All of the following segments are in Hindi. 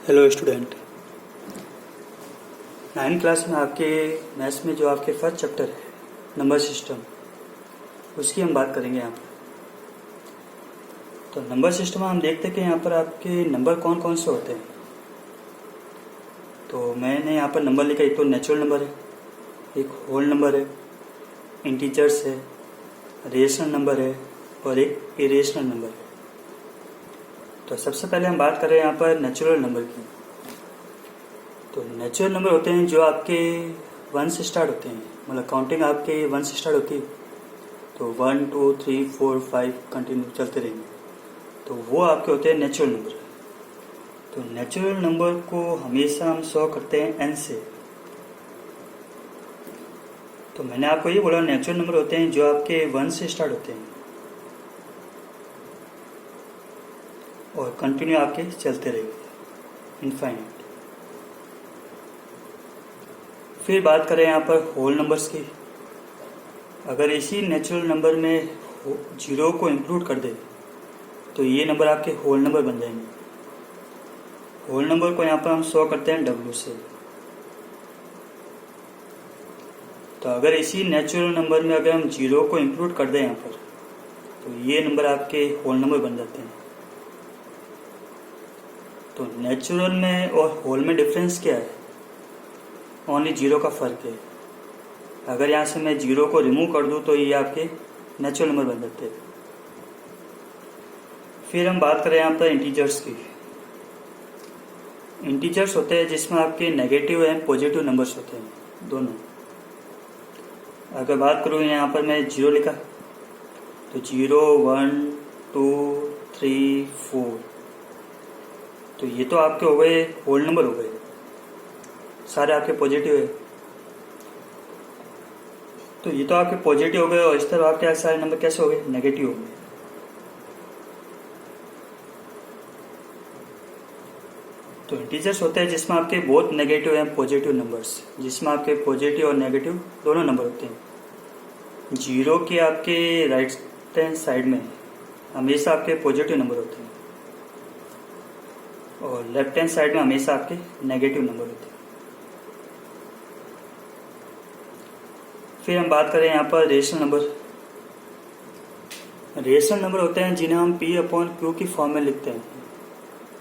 Hello student. 9th क्लास में आपके मैथ्स में जो आपके फर्स्ट चैप्टर है नंबर सिस्टम, उसकी हम बात करेंगे यहाँ पर। तो नंबर सिस्टम में हम देखते हैं कि यहाँ पर आपके नंबर कौन कौन से होते हैं। तो मैंने यहाँ पर नंबर लिखा, एक तो नेचुरल नंबर है, एक होल नंबर है, इंटीजर्स है, रेशनल नंबर है और एक इरेशनल नंबर है। तो सबसे पहले हम बात करें यहाँ पर नेचुरल नंबर की। तो नेचुरल नंबर होते हैं जो आपके 1 से स्टार्ट होते हैं, मतलब काउंटिंग आपके 1 से स्टार्ट होती है। तो 1 2 3 4 5 कंटिन्यू चलते रहेंगे, तो वो आपके होते हैं नेचुरल नंबर। तो नेचुरल नंबर को हमेशा हम शो करते हैं n से। तो मैंने आपको ये बोला नेचुरल नंबर होते हैं जो आपके 1 से स्टार्ट होते हैं और कंटिन्यू आपके चलते रहेंगे इनफाइनाइट। फिर बात करें यहाँ पर होल नंबर्स की। अगर इसी नेचुरल नंबर में 0 को इंक्लूड कर दे तो ये नंबर आपके होल नंबर बन जाएंगे। होल नंबर को यहाँ पर हम शो करते हैं W से। तो अगर इसी नेचुरल नंबर में अगर हम 0 को इंक्लूड कर दें यहाँ पर, तो ये नंबर आपके होल नंबर बन जाते हैं। तो नेचुरल में और होल में डिफरेंस क्या है? ओनली 0 का फर्क है। अगर यहाँ से मैं 0 को रिमूव कर दूँ तो ये आपके नेचुरल नंबर बन जाते हैं। फिर हम बात करें यहाँ पर इंटीजर्स की। इंटीजर्स होते हैं जिसमें आपके नेगेटिव एंड पॉजिटिव नंबर्स होते हैं दोनों। अगर बात करूँ यहाँ पर मैं 0 लिखा, तो 0 1 2 3 4, तो ये तो आपके हो गए होल नंबर हो गए, सारे आपके पॉजिटिव है। तो ये तो आपके पॉजिटिव हो गए और इस तरह आपके सारे नंबर कैसे हो गए? नेगेटिव हो गए। तो इंटीजर्स होते हैं जिसमें आपके बहुत नेगेटिव एंड पॉजिटिव नंबर्स, जिसमें आपके पॉजिटिव और नेगेटिव दोनों नंबर होते हैं। 0 के आपके राइट हैंड साइड में हमेशा आपके पॉजिटिव नंबर होते हैं और लेफ्ट हैंड साइड में हमेशा आपके नेगेटिव नंबर होते हैं। फिर हम बात करें यहाँ पर रेशनल नंबर। रेशनल नंबर होते हैं जिन्हें हम P/Q की फॉर्म में लिखते हैं,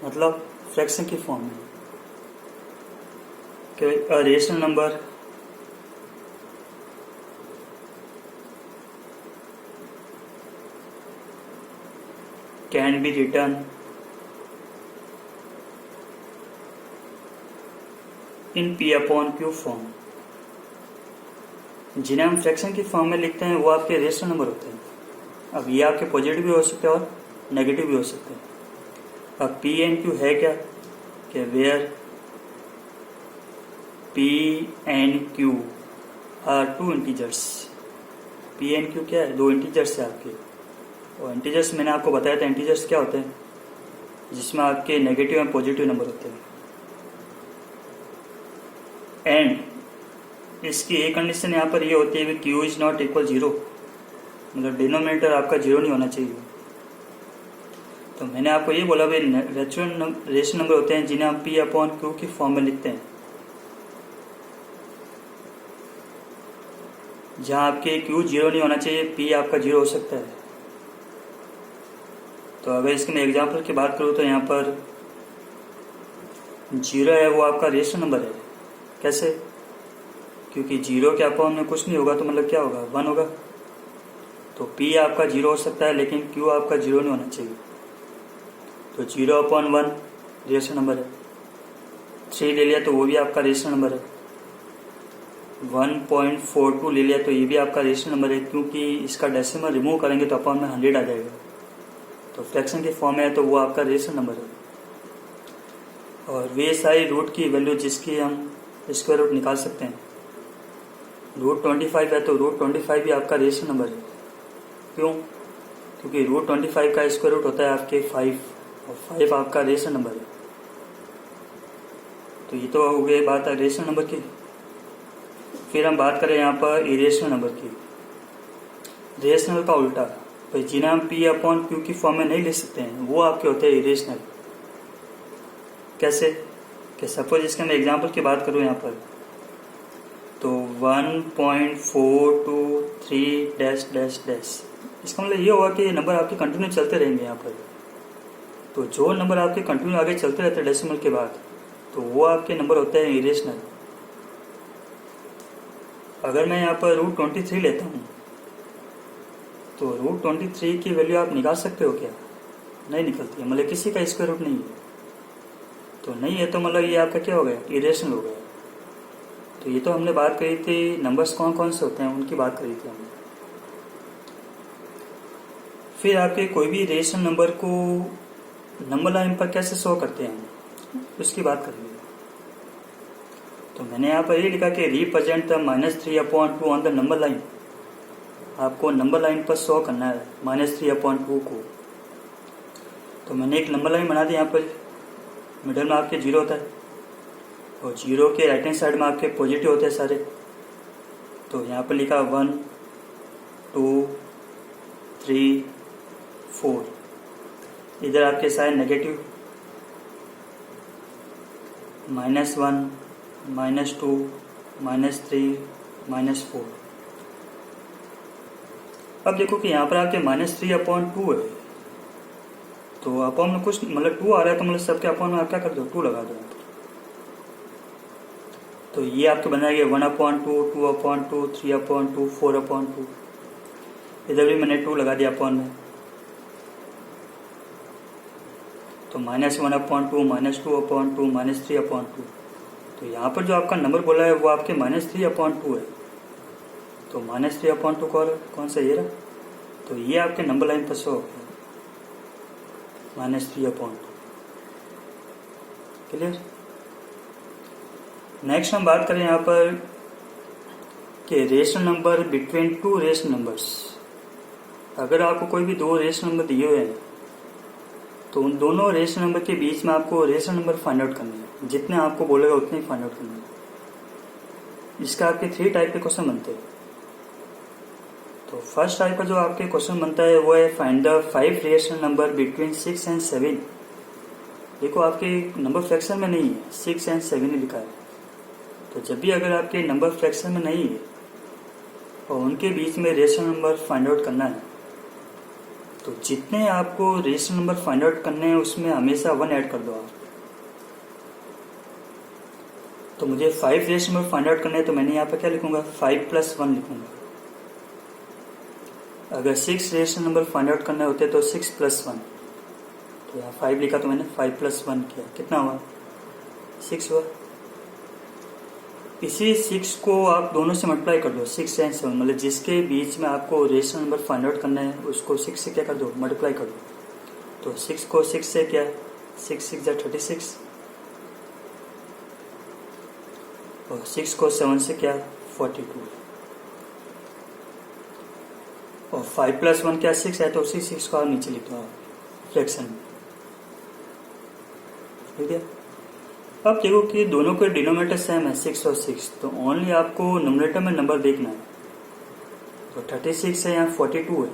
मतलब फ्रैक्शन की फॉर्म में। A rational number can be return in P/Q form. जिन्हें हम फ्रैक्शन की फॉर्म में लिखते हैं वो आपके रेशनल नंबर होते हैं। अब ये आपके पॉजिटिव भी हो सकते हैं और नेगेटिव भी हो सकते हैं। अब P/Q है क्या कि where P/Q are 2 integers. P/Q क्या है? 2 इंटीजर्स है आपके। और इंटीजर्स मैंने आपको बताया था इंटीजर्स क्या होते हैं, जिसमें आपके नेगेटिव एंड पॉजिटिव नंबर होते हैं। एंड इसकी एक कंडीशन यहाँ पर ये होती है कि Q इज नॉट इक्वल 0, मतलब डिनोमिनेटर आपका 0 नहीं होना चाहिए। तो मैंने आपको ये बोला भाई रेशनल नंबर होते हैं जिन्हें हम P/Q की फॉर्म में लिखते हैं, जहाँ आपके Q 0 नहीं होना चाहिए, P आपका 0 हो सकता है। तो अगर इसके मैं एग्जाम्पल की बात करूँ तो यहाँ पर 0 है वो आपका रेशनल नंबर है। कैसे? क्योंकि 0 के अपॉन में कुछ नहीं होगा, तो मतलब क्या होगा? 1 होगा। तो P आपका 0 हो सकता है लेकिन Q आपका 0 नहीं होना चाहिए। तो 0/1 रेशनल नंबर है। 3 ले लिया तो वो भी आपका रेशनल नंबर है। 1.42 ले लिया तो ये भी आपका रेशनल नंबर है, क्योंकि इसका डेसिमल रिमूव करेंगे तो अपॉन में 100 आ जाएगा। तो फ्रैक्शन के फॉर्म में है तो वो आपका रेशनल नंबर है। और वे सारी रूट की वैल्यू जिसकी हम स्क्वायर रूट निकाल सकते हैं। √25 है तो √25 भी आपका रेशनल नंबर है। क्यों? क्योंकि √25 का स्क्वायर रूट होता है आपके 5 और 5 आपका रेशनल नंबर है। तो ये तो हो गई बात है रेशनल नंबर की। फिर हम बात करें यहाँ पर इरेशनल नंबर की। रेशनल का उल्टा, तो जिन्हें हम P/Q की फॉर्म में नहीं ले सकते हैं वो आपके होते हैं इरेशनल। कैसे? कि सपोज इसके मैं एग्जांपल की बात करूँ यहाँ पर, तो 1.423 डैश डैश डैश, इसका मतलब ये होगा कि ये नंबर आपके कंटिन्यू चलते रहेंगे यहाँ पर। तो जो नंबर आपके कंटिन्यू आगे चलते रहते हैं डेसिमल के बाद, तो वो आपके नंबर होते हैं इरेशनल। अगर मैं यहाँ पर √23 लेता हूँ, तो √23 की वैल्यू आप निकाल सकते हो क्या? नहीं निकलती है, मतलब किसी का स्क्वायर रूट नहीं है, तो नहीं है, तो मतलब ये आपका क्या हो गया? इरेशनल हो गया। तो ये तो हमने बात करी थी नंबर्स कौन कौन से होते हैं उनकी बात करी थी हमने। फिर आपके कोई भी रेशनल नंबर को नंबर लाइन पर कैसे शो करते हैं उसकी बात करेंगे। तो मैंने यहाँ पर ये लिखा कि represent the -3/2 on the number line. आपको नंबर लाइन पर शो करना है -3/2 को। तो मैंने एक नंबर लाइन बना दी, यहाँ पर मिडल में आपके 0 होता है और 0 के राइट हैंड साइड में आपके पॉजिटिव होते हैं सारे। तो यहाँ पर लिखा 1 2 3 4, इधर आपके साइड नेगेटिव -1 -2 -3 -4। अब देखो कि यहाँ पर आपके -3/2 है, तो अपॉन में कुछ मतलब 2 आ रहा है, तो मतलब सबके अपॉन में आप क्या कर दो? 2 लगा दो। तो ये आपके बन जाएगा 1/2 2/2 3/2 4/2। इधर भी मैंने 2 लगा दिया अपॉन में, तो -1/2 -2/2 -3/2। तो यहाँ पर जो आपका नंबर बोला है वो आपके -3/2 है। तो -3/2 कौन सा ये रहा? तो ये आपके नंबर लाइन पर शो हो गया -3/2। क्लियर? नेक्स्ट हम बात करें यहाँ पर कि rational number between 2 rational numbers. अगर आपको कोई भी 2 रेशनल नंबर दिए हुए हैं, तो उन दोनों रेशनल नंबर के बीच में आपको रेशनल नंबर फाइंड आउट करने हैं। जितने आपको बोलेगा उतने ही फाइंड आउट करने हैं। इसका आपके 3 टाइप के क्वेश्चन बनते हैं। तो फर्स्ट टाइप का जो आपके क्वेश्चन बनता है वो है find the 5 rational number between 6 and 7। देखो आपके नंबर फ्रैक्शन में नहीं है, 6 एंड 7 लिखा है। तो जब भी अगर आपके नंबर फ्रैक्शन में नहीं है और उनके बीच में रेशनल नंबर फाइंड आउट करना है, तो जितने आपको रेशनल नंबर फाइंड आउट करने हैं उसमें हमेशा 1 ऐड कर दो आप। तो मुझे 5 रेशनल नंबर फाइंड आउट करने हैं, तो मैंने यहाँ पर क्या लिखूंगा? 5 + 1 लिखूंगा। अगर 6 रेशनल नंबर फाइंड आउट करने होते तो 6 + 1। तो यहाँ 5 लिखा, तो मैंने 5 + 1 किया, कितना हुआ? 6 हुआ। इसी 6 को आप दोनों से मल्टीप्लाई कर दो, 6 एंड 7, मतलब जिसके बीच में आपको रेशनल नंबर फाइंड आउट करना है उसको 6 से क्या कर दो? मल्टीप्लाई कर दो। तो 6 को 6 से क्या? 6 6 = 36 और 6 को 7 से क्या? 42। और 5 + 1 क्या? 6 है, तो उसी 6 को आप नीचे लिख दो फ्रैक्शन में। ठीक है। अब देखो कि दोनों के डिनोमिनेटर सेम है, 6 और 6, तो ओनली आपको नोमिनेटर में नंबर देखना है। तो 36 है, यहाँ 42 है।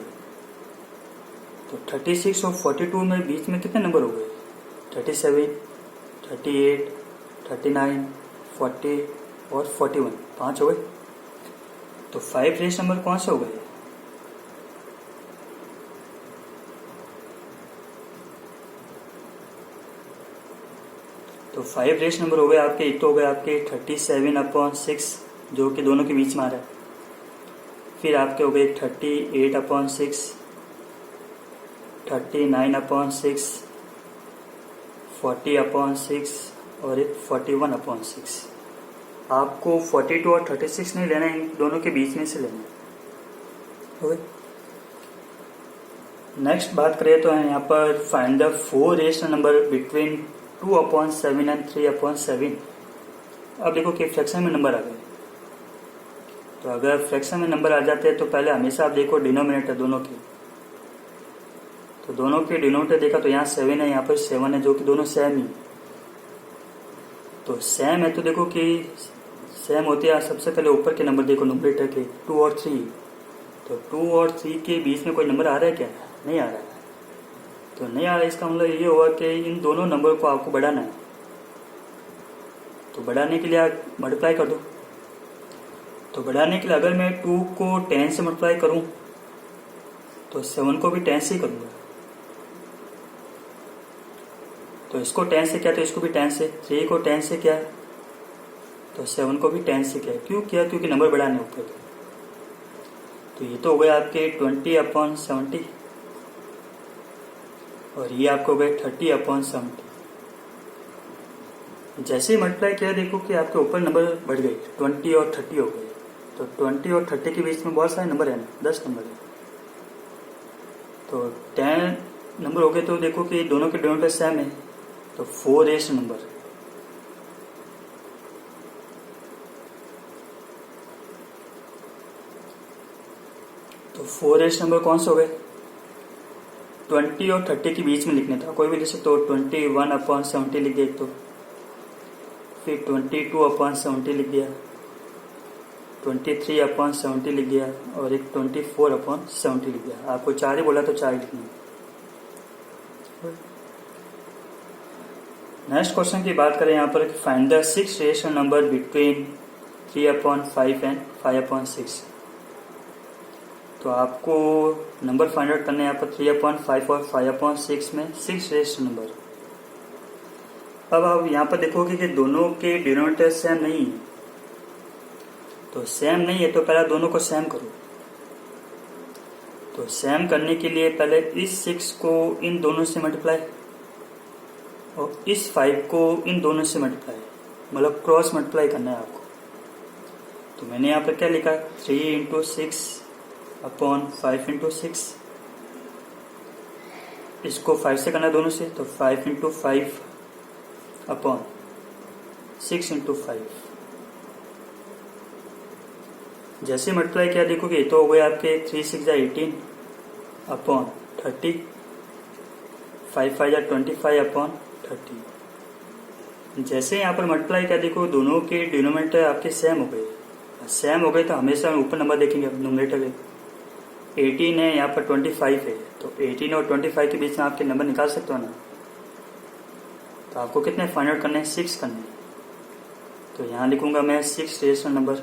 तो 36 और 42 में बीच में कितने नंबर हो गए? 37 38 39 40 और 41, 5 हो गए। तो 5 रेशनल नंबर कौन से हो गए? तो 5 रेशनल नंबर हो गए आपके। एक तो हो गए आपके 37/6 जो कि दोनों के बीच में आ रहा है। फिर आपके हो गए 38/6 39/6 40/6 और एक 41/6। आपको 42 और 36 नहीं लेना है, इन दोनों के बीच में से लेना है। ओके। नेक्स्ट बात करें तो यहाँ पर find the 4 rational number between 2/7 and 3/7। अब देखो कि फ्रैक्शन में नंबर आ गए। तो अगर फ्रैक्शन में नंबर आ जाते हैं तो पहले हमेशा आप देखो डिनोमिनेटर दोनों की। तो दोनों के डिनोमिनेटर देखा तो यहाँ 7 है, यहाँ पर 7 है, जो कि दोनों सेम ही। तो सेम है तो देखो कि सेम होते हैं। सबसे पहले ऊपर के नंबर देखो न्यूमरेटर के 2 और 3। तो 2 और 3 के बीच में कोई नंबर आ रहा है क्या? नहीं आ रहा है। तो नहीं आ रहा है, इसका मतलब ये हुआ कि इन दोनों नंबर को आपको बढ़ाना है। तो बढ़ाने के लिए आप मल्टीप्लाई कर दो। तो बढ़ाने के लिए अगर मैं 2 को 10 से मल्टीप्लाई करूं तो 7 को भी 10 से ही करूंगा। तो इसको 10 से किया तो इसको भी 10 से, 3 को 10 से किया तो 7 को भी 10 से किया। क्यों किया? क्योंकि नंबर बढ़ाने ऊपर। तो ये तो हो गया आपके 20/70 और ये आपको हो गए 30/70। जैसे ही मल्टीप्लाई किया देखो कि आपके ऊपर नंबर बढ़ गए, 20 और 30 हो गए। तो 20 और 30 के बीच में बहुत सारे नंबर है ना, 10 नंबर है। तो 10 नंबर हो गए तो देखो कि दोनों के डिनोमिनेटर सेम है, तो 4 रेशनल नंबर। तो 4 रेशनल नंबर कौन से हो गए? 20 और 30 के बीच में लिखने था, कोई भी लिख सकते हो। 21/70 लिख दिया एक, तो फिर 22/70 लिख दिया, 23/70 लिख दिया और एक 24/70 लिख दिया। आपको 4 ही बोला तो 4 ही लिखना। नेक्स्ट क्वेश्चन की बात करें यहाँ पर, find the 6 rational number between 3/5 and 5/6। तो आपको नंबर फाइंड आउट करने यहाँ पर 3/5 और 5/6 में 6 रेशनल नंबर। अब आप यहाँ पर देखोगे कि दोनों के डिनोमिनेटर सेम नहीं है। तो सेम नहीं है तो पहले दोनों को सेम करो। तो सेम करने के लिए पहले इस 6 को इन दोनों से मल्टीप्लाई और इस 5 को इन दोनों से मल्टीप्लाई, मतलब क्रॉस मल्टीप्लाई करना है आपको। तो मैंने यहाँ पर क्या लिखा, 3 × 6/5 × 6। इसको 5 से करना दोनों से, तो 5 × 5/6 × 5। जैसे मल्टीप्लाई किया देखोगे तो हो गए आपके 3 × 6 = 18/30, 5 × 5 = 25/30। जैसे यहाँ पर मल्टीप्लाई किया देखो दोनों के डिनोमिनेटर आपके सेम हो गए। सेम हो गए तो हमेशा ऊपर नंबर देखेंगे न्यूमरेटर में। 18 है, यहाँ पर 25 है, तो 18 और 25 के बीच में आपके नंबर निकाल सकते हो ना। तो आपको कितने फाइंड आउट करने हैं? 6 करने हैं। तो यहाँ लिखूंगा मैं 6 रेशनल नंबर।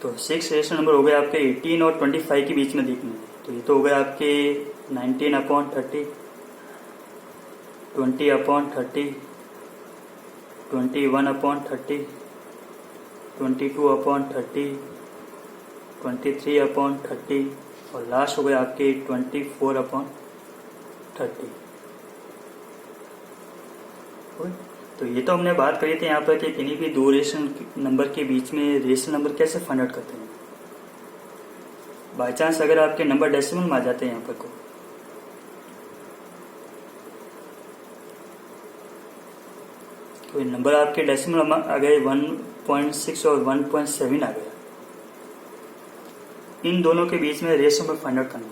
तो 6 रेशनल नंबर हो गए आपके 18 और 25 के बीच में देखने। तो ये तो हो गए आपके 19/30, 20/30, 21/30, 22/30, 23/30 और लास्ट हो गए आपके 24/30। तो ये तो हमने बात करी थी यहाँ पर कि किन्हीं भी दो रेशनल नंबर के बीच में रेशनल नंबर कैसे फाइंड आउट करते हैं। बाई चांस अगर आपके नंबर डेसिमल में आ जाते हैं यहाँ पर कोई नंबर आपके डेसिमल आ गए 1.6 और 1.7 आ गया, इन दोनों के बीच में रेशनल नंबर फाइंड आउट करना है।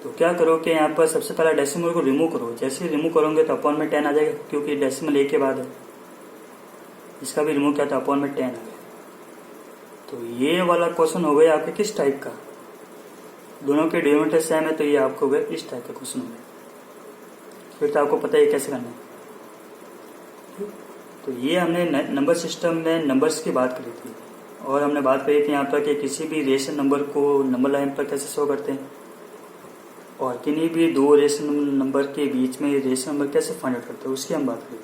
तो क्या करो कि यहाँ पर सबसे पहले डेसिमल को रिमूव करो। जैसे ही रिमूव करोगे तो अपॉन में 10 आ जाएगा, क्योंकि डेसिमल 1 के बाद है। इसका भी रिमूव किया तो अपॉन में 10 आ गया। तो ये वाला क्वेश्चन हो गया आपके किस टाइप का, दोनों के डिनोमिनेटर सेम है, तो ये आपको गया इस टाइप का क्वेश्चन हो गया। फिर तो आपको पता है कैसे करना है। तो ये हमने नंबर सिस्टम में नंबर्स की बात करी थी, और हमने बात करी थी यहाँ पर कि किसी भी रेशनल नंबर को नंबर लाइन पर कैसे शो करते हैं, और किन्हीं भी दो रेशनल नंबर के बीच में रेशनल नंबर कैसे फाइंड आउट करते हैं, उसकी हम बात करी थी।